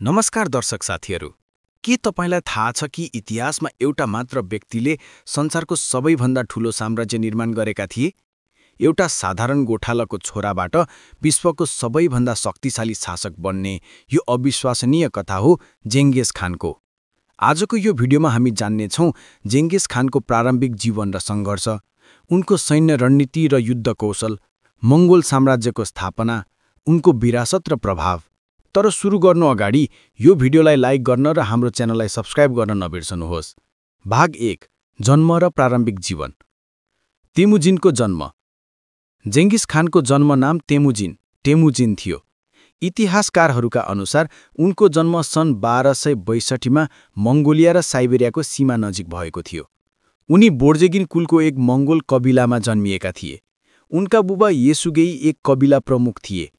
नमस्कार दर्शक साथीहरू। के तपाईलाई थाहा छ कि इतिहासमा एउटा मात्र व्यक्तिले संसारको सबैभन्दा ठूलो साम्राज्य निर्माण गरेका थिए? एउटा साधारण गोठालाको छोराबाट विश्वको सबैभन्दा शक्तिशाली शासक बन्ने यो अविश्वसनीय कथा हो जेङ्गिस खानको। आजको यो भिडियोमा हामी जान्नेछौँ जेङ्गिस खानको प्रारम्भिक जीवन र सङ्घर्ष, उनको सैन्य रणनीति र युद्ध कौशल, मङ्गोल साम्राज्यको स्थापना, उनको विरासत र प्रभाव। तर सुरु गर्नु अगाडि यो भिडियोलाई लाइक गर्न र हाम्रो च्यानललाई सब्स्क्राइब गर्न नबिर्सनुहोस्। भाग 1, जन्म र प्रारम्भिक जीवन। तेमुजिनको जन्म। जेङ्गिस खानको जन्म नाम तेमुजिन थियो। इतिहासकारहरूका अनुसार उनको जन्म सन् 1262 मङ्गोलिया र साइबेरियाको सीमा नजिक भएको थियो। उनी बोर्जेगिन कुलको एक मङ्गोल कबिलामा जन्मिएका थिए। उनका बुबा येसुगेई एक कबिला प्रमुख थिए।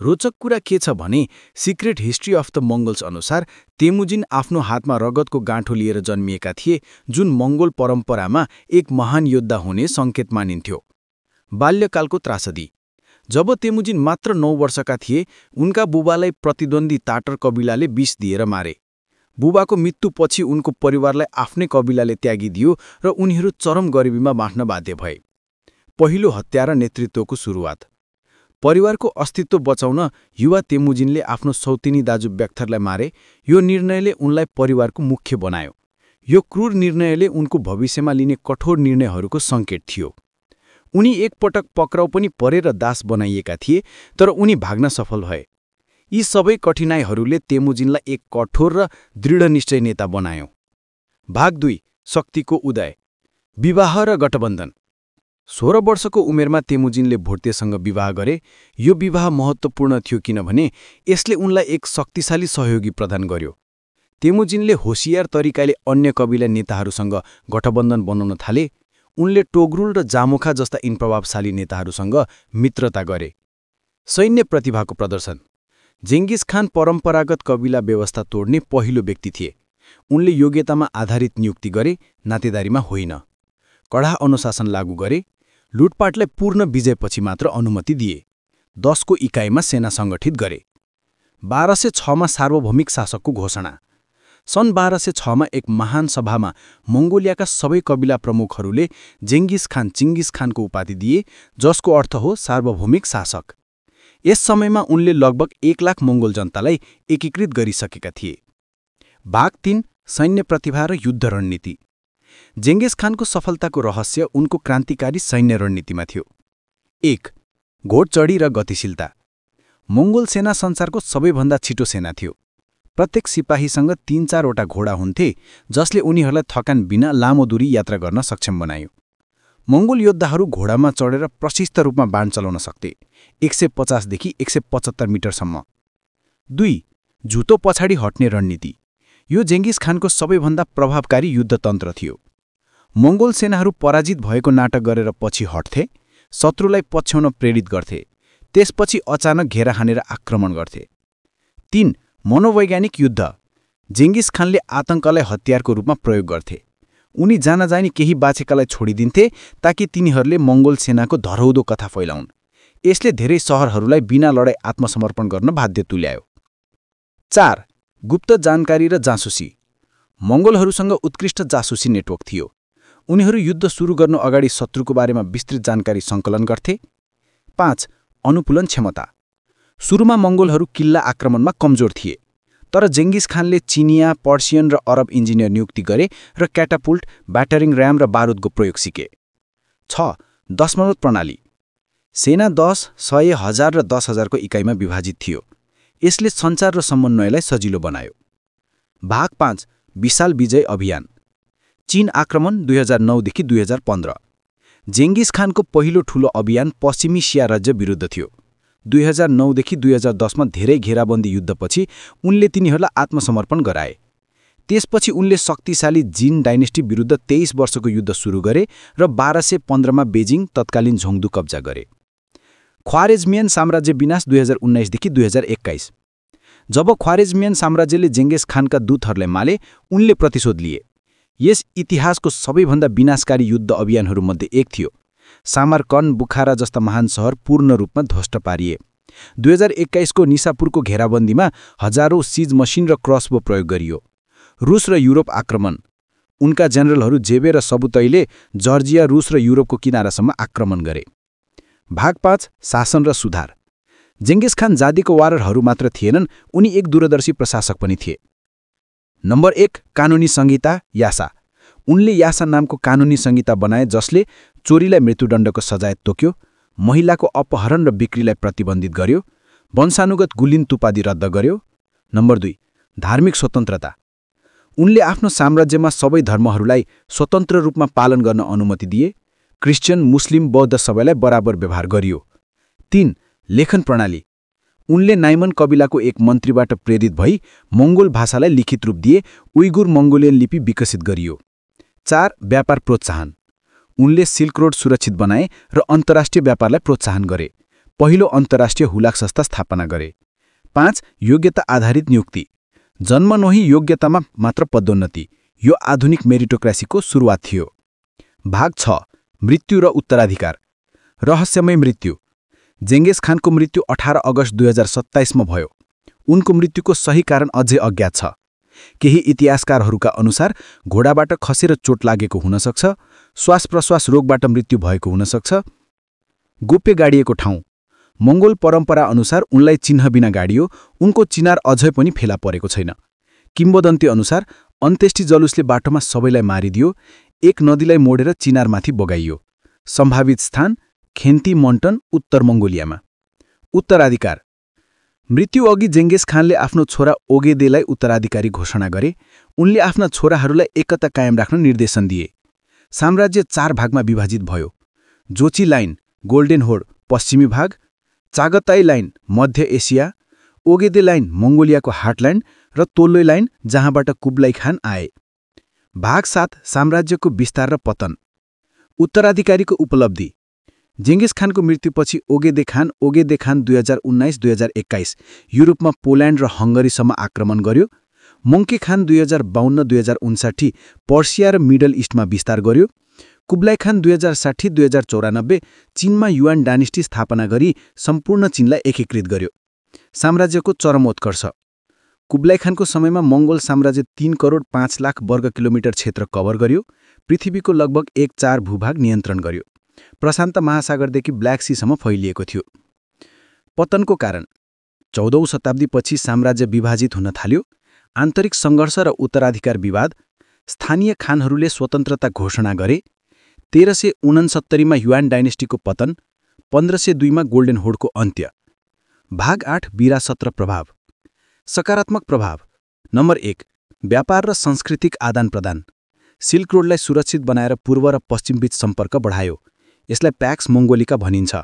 रोचक कुरा के छ भने सिक्रेट हिस्ट्री अफ द मङ्गोल्स अनुसार तेमुजिन आफ्नो हातमा रगतको गाँठो लिएर जन्मिएका थिए, जुन मङ्गोल परम्परामा एक महान योद्धा हुने सङ्केत मानिन्थ्यो। बाल्यकालको त्रासदी। जब तेमुजिन मात्र 9 वर्षका थिए, उनका बुबालाई प्रतिद्वन्द्वी ताटर कबिलाले विष दिएर मारे। बुबाको मृत्युपछि उनको परिवारलाई आफ्नै कबिलाले त्यागिदियो र उनीहरू चरम गरिबीमा बाँच्न बाध्य भए। पहिलो हत्या र नेतृत्वको सुरुवात। परिवारको अस्तित्व बचाउन युवा तेमुजिनले आफ्नो सौतेनी दाजु ब्याक्थरलाई मारे। यो निर्णयले उनलाई परिवारको मुख्य बनायो। यो क्रूर निर्णयले उनको भविष्यमा लिने कठोर निर्णयहरूको सङ्केत थियो। उनी एकपटक पक्राउ पनि परे र दास बनाइएका थिए, तर उनी भाग्न सफल भए। यी सबै कठिनाइहरूले तेमुजिनलाई एक कठोर र दृढनिश्चय नेता बनायो। भाग 2, शक्तिको उदय। विवाह र गठबन्धन। 16 वर्षको उमेरमा तेमुजिनले भोटेसँग विवाह गरे। यो विवाह महत्त्वपूर्ण थियो किनभने यसले उनलाई एक शक्तिशाली सहयोगी प्रदान गर्यो। तेमुजिनले होसियार तरिकाले अन्य कबिला नेताहरूसँग गठबन्धन बनाउन थाले। उनले टोग्रुल र जामोखा जस्ता प्रभावशाली नेताहरूसँग मित्रता गरे। सैन्य प्रतिभाको प्रदर्शन। जेङ्गिस खान परम्परागत कबिला व्यवस्था तोड्ने पहिलो व्यक्ति थिए। उनले योग्यतामा आधारित नियुक्ति गरे, नातेदारीमा होइन। कडा अनुशासन लागू गरे। लुटपाटलाई पूर्ण विजयपछि मात्र अनुमति दिए। 10 को इकाइमा सेना सङ्गठित गरे। 1206 सार्वभौमिक शासकको घोषणा। सन् 1206 एक महान सभामा मङ्गोलियाका सबै कबिला प्रमुखहरूले चिङ्गिस खानको उपाधि दिए, जसको अर्थ हो सार्वभौमिक शासक। यस समयमा उनले लगभग 1 लाख मङ्गोल जनतालाई एकीकृत गरिसकेका थिए। भाग 3, सैन्य प्रतिभा र युद्ध रणनीति। जेङ्गिस खानको सफलताको रहस्य उनको क्रान्तिकारी सैन्य रणनीतिमा थियो। 1. घोडचढी र गतिशीलता। मङ्गोल सेना संसारको सबैभन्दा छिटो सेना थियो। प्रत्येक सिपाहीसँग 3-4 वटा घोडा हुन्थे, जसले उनीहरूलाई थकान बिना लामो दूरी यात्रा गर्न सक्षम बनायो। मङ्गोल योद्धाहरू घोडामा चढेर प्रशिस्त रूपमा बाण चलाउन सक्थे, 150 देखि 175 मिटरसम्म। 2. झुतो पछाडि हट्ने रणनीति। यो जेङ्गिस खानको सबैभन्दा प्रभावकारी युद्धतन्त्र थियो। मङ्गोल सेनाहरू पराजित भएको नाटक गरेर पछि हट्थे, शत्रुलाई पछ्याउन प्रेरित गर्थे, त्यसपछि अचानक घेरा हानेर आक्रमण गर्थे। 3. मनोवैज्ञानिक युद्ध। जेङ्गिस खानले आतंकलाई हतियारको रूपमा प्रयोग गर्थे। उनी जानी केही बाँचेकालाई छोडिदिन्थे ताकि तिनीहरूले मङ्गोल सेनाको धरौदो कथा फैलाउन्। यसले धेरै सहरहरूलाई बिना लडाई आत्मसमर्पण गर्न बाध्य तुल्यायो। 4. गुप्त जानकारी र जासुसी। मङ्गोलहरूसँग उत्कृष्ट जासुसी नेटवर्क थियो। उनीहरू युद्ध सुरु गर्नु अगाडि शत्रुको बारेमा विस्तृत जानकारी सङ्कलन गर्थे। 5. अनुकूलन क्षमता। सुरुमा मङ्गोलहरू किल्ला आक्रमणमा कमजोर थिए, तर जेङ्गिस खानले चिनिया, पर्सियन र अरब इन्जिनियर नियुक्ति गरे र क्याटापुल्ट, ब्याटरिङ र्याम र बारुदको प्रयोग सिके। 6. दशमलव प्रणाली। सेना 10, 100, 1000 र 10,000 को इकाइमा विभाजित थियो। यसले सञ्चार र समन्वयलाई सजिलो बनायो। भाग 5, विशाल विजय अभियान। चीन आक्रमण 2009 देखि 2015। जेङ्गिस खानको पहिलो ठूलो अभियान पश्चिमी सिया राज्य विरुद्ध थियो। 2009 देखि 2010 मा धेरै घेराबन्दी युद्धपछि उनले तिनीहरूलाई आत्मसमर्पण गराए। त्यसपछि उनले शक्तिशाली जिन डाइनेस्टी विरुद्ध 23 वर्षको युद्ध सुरु गरे र 1215 मा बेजिङ, तत्कालीन झोङदु कब्जा गरे। ख्वारेजमियन साम्राज्य विनाश 2019 देखि 2021। जब ख्वारेजमियन साम्राज्यले जेङ्गिस खानका दूतहरूलाई माले, उनले प्रतिशोध लिए। यस इतिहासको सबैभन्दा विनाशकारी युद्ध अभियानहरूमध्ये एक थियो। सामरकन्द, बुखारा जस्ता महान सहर पूर्ण रूपमा ध्वस्त पारिए। 2021 को निसापुरको घेराबन्दीमा हजारौं सिज मसिन र क्रसबो प्रयोग गरियो। रुस र युरोप आक्रमण। उनका जनरलहरू जेबे र सबुतैले जर्जिया, रुस र युरोपको किनारासम्म आक्रमण गरे। भाग 5 शासन र सुधार। जेङ्गिस खान जादीको वाररहरू मात्र थिएनन्, उनी एक दूरदर्शी प्रशासक पनि थिए। नम्बर 1 कानुनी संहिता यासा। उनले यासा नामको कानुनी संहिता बनाए जसले चोरीलाई मृत्युदण्डको सजाय तोक्यो, महिलाको अपहरण र बिक्रीलाई प्रतिबन्धित गर्यो, वंशानुगत गुलिन तुपादी रद्द गर्यो। नम्बर 2 धार्मिक स्वतन्त्रता। उनले आफ्नो साम्राज्यमा सबै धर्महरूलाई स्वतन्त्र रूपमा पालन गर्न अनुमति दिए। क्रिश्चियन, मुस्लिम, बौद्ध सबैलाई बराबर व्यवहार गरियो। 3 लेखन प्रणाली। उनले नाइमन कबिलाको एक मन्त्रीबाट प्रेरित भई मङ्गोल भाषालाई लिखित रूप दिए, उइगुर मङ्गोलियन लिपि विकसित गरियो। 4 व्यापार प्रोत्साहन। उनले सिल्क रोड सुरक्षित बनाए र अन्तर्राष्ट्रिय व्यापारलाई प्रोत्साहन गरे। पहिलो अन्तर्राष्ट्रिय हुलाक संस्था स्थापना गरे। 5 योग्यता आधारित नियुक्ति। जन्मनोही योग्यतामा मात्र पदोन्नति। यो आधुनिक मेरिटोक्रेसीको सुरुवात थियो। भाग 6 मृत्यु र उत्तराधिकार। रहस्यमय मृत्यु। जेङ्गिस खानको मृत्यु 18 अगस्त 2027 मा भयो। उनको मृत्युको सही कारण अझै अज्ञात छ। केही इतिहासकारहरूका अनुसार घोडाबाट खसेर चोट लागेको हुन सक्छ, श्वास प्रश्वास रोगबाट मृत्यु भएको हुन सक्छ। गोप्य गाडिएको ठाउँ। मङ्गोल परम्परा अनुसार उनलाई चिन्ह बिना गाडियो, उनको चिनार अझै पनि फेला परेको छैन। किम्वदन्ती अनुसार अन्त्येष्टि जलुसले बाटोमा सबैलाई मारिदियो, एक नदीलाई मोडेर चिनारमाथि बगाइयो। सम्भावित स्थान खेन्ती मन्टन, उत्तर मङ्गोलियामा। उत्तराधिकार। मृत्युअघि जेङ्गिस खानले आफ्नो छोरा ओगेदेलाई उत्तराधिकारी घोषणा गरे। उनले आफ्ना छोराहरूलाई एकता कायम राख्न निर्देशन दिए। साम्राज्य 4 भागमा विभाजित भयो। जोची लाइन गोल्डेन होड पश्चिमी भाग, चागताई लाइन मध्य एसिया, ओगेदे लाइन मङ्गोलियाको हार्टल्यान्ड र तोल्लोई लाइन जहाँबाट कुब्लाई खान आए। भाग 7 साम्राज्यको विस्तार र पतन। उत्तराधिकारीको उपलब्धि। जेङ्गिस खानको मृत्युपछि ओगेदे खान 2019-2021 युरोपमा पोल्यान्ड र हङ्गरीसम्म आक्रमण गर्यो। मङ्के खान 2052-2059 पर्सिया र मिडल इस्टमा विस्तार गर्यो। कुब्लाई खान 2060-2094 चीनमा युआन डाइनेस्टी स्थापना गरी सम्पूर्ण चीनलाई एकीकृत गर्यो। साम्राज्यको चरमोत्कर्ष। कुब्लाई खानको समयमा मङ्गोल साम्राज्य 3 करोड 5 लाख वर्ग किलोमिटर क्षेत्र कभर गर्यो। पृथ्वीको लगभग 1/4 भूभाग नियन्त्रण गर्यो। प्रशान्त महासागरदेखि ब्ल्याक सीसम्म फैलिएको थियो। पतनको कारण। 14औं शताब्दीपछि साम्राज्य विभाजित हुन थाल्यो। आन्तरिक सङ्घर्ष र उत्तराधिकार विवाद। स्थानीय खानहरूले स्वतन्त्रता घोषणा गरे। 1369 मा युआन डाइनेस्टीको पतन। 1502 मा गोल्डेन होडको अन्त्य। भाग 8 विरासत र प्रभाव। सकारात्मक प्रभाव। नम्बर 1 व्यापार र सांस्कृतिक आदान प्रदान। सिल्क रोडलाई सुरक्षित बनाएर पूर्व र पश्चिमबीच सम्पर्क बढायो। यसलाई प्याक्स मङ्गोलिका भनिन्छ।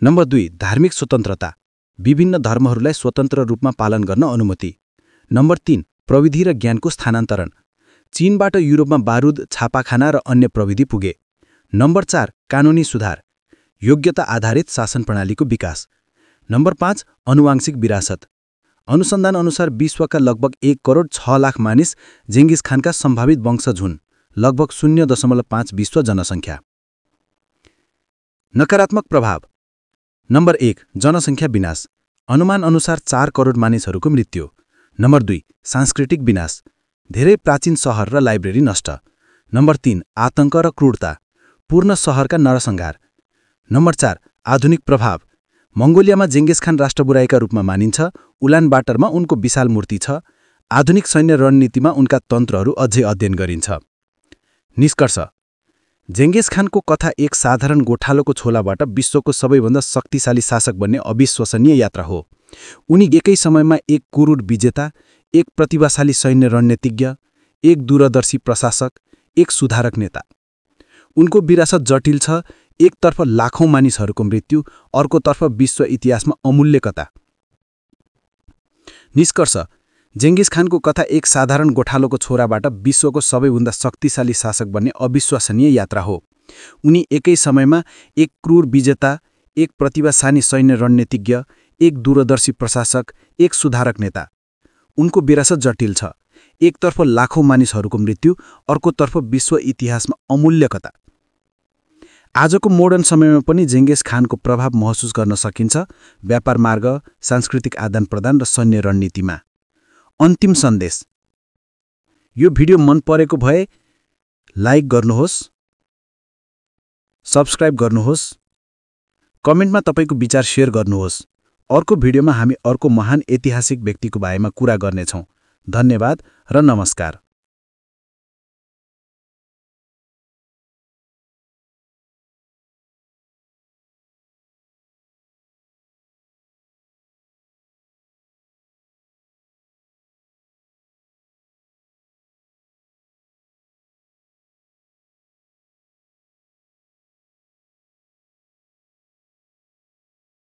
नम्बर 2 धार्मिक स्वतन्त्रता। विभिन्न धर्महरूलाई स्वतन्त्र रूपमा पालन गर्न अनुमति। नम्बर 3 प्रविधि र ज्ञानको स्थानान्तरण। चीनबाट युरोपमा बारुद, छापाखाना र अन्य प्रविधि पुगे। नम्बर 4 कानुनी सुधार। योग्यता आधारित शासन प्रणालीको विकास। नम्बर 5 अनुवांशिक विरासत। अनुसन्धान अनुसार विश्वका लगभग 1 करोड 6 लाख मानिस जेङ्गिस खानका सम्भावित वंशज हुन्, लगभग 0.5 विश्व जनसङ्ख्या। नकारात्मक प्रभाव। नम्बर 1 जनसङ्ख्या विनाश। अनुमान अनुसार 4 करोड मानिसहरूको मृत्यु। नम्बर 2 सांस्कृतिक विनाश। धेरै प्राचीन सहर र लाइब्रेरी नष्ट। नम्बर 3 आतंक र क्रूरता। पूर्ण सहरका नरसंहार। नम्बर 4 आधुनिक प्रभाव। मङ्गोलियामा जेङ्गिस खान राष्ट्रबुराईका रूपमा मानिन्छ। उलानबाटरमा उनको विशाल मूर्ति छ। आधुनिक सैन्य रणनीतिमा उनका तन्त्रहरू अझै अध्ययन गरिन्छ। निष्कर्ष। जेङ्गिस खानको कथा एक साधारण गोठालोको छोलाबाट विश्वको सबैभन्दा शक्तिशाली शासक बन्ने अविश्वसनीय यात्रा हो। उनी एकै समयमा एक कुरूर विजेता, एक प्रतिभाशाली सैन्य रणनीतिज्ञ, एक दूरदर्शी प्रशासक, एक सुधारक नेता। उनको विरासत जटिल छ। एकतर्फ लाखौं मानिसहरूको मृत्यु, अर्कोतर्फ विश्व इतिहासमा अमूल्य कथा। निष्कर्ष। जेङ्गिस खानको कथा एक साधारण गोठालोको छोराबाट विश्वको सबैभन्दा शक्तिशाली शासक बन्ने अविश्वसनीय यात्रा हो। उनी एकै समयमा एक क्रूर विजेता, एक प्रतिभाशाली सैन्य रणनीतिज्ञ, एक दूरदर्शी प्रशासक, एक सुधारक नेता। उनको विरासत जटिल छ। एकतर्फ लाखौं मानिसहरूको मृत्यु, अर्कोतर्फ विश्व इतिहासमा अमूल्य कथा। आजको मोडर्न समयमा पनि जेङ्गिस खानको प्रभाव महसुस गर्न सकिन्छ व्यापार मार्ग, सांस्कृतिक आदानप्रदान र सैन्य रणनीतिमा। अन्तिम सन्देश। यो भिडियो मन परेको भए लाइक गर्नुहोस्, सब्स्क्राइब गर्नुहोस्, कमेन्टमा तपाईको विचार शेयर गर्नुहोस्। अर्को भिडियोमा हामी अर्को महान ऐतिहासिक व्यक्तिको बारेमा कुरा गर्नेछौँ। धन्यवाद र नमस्कार।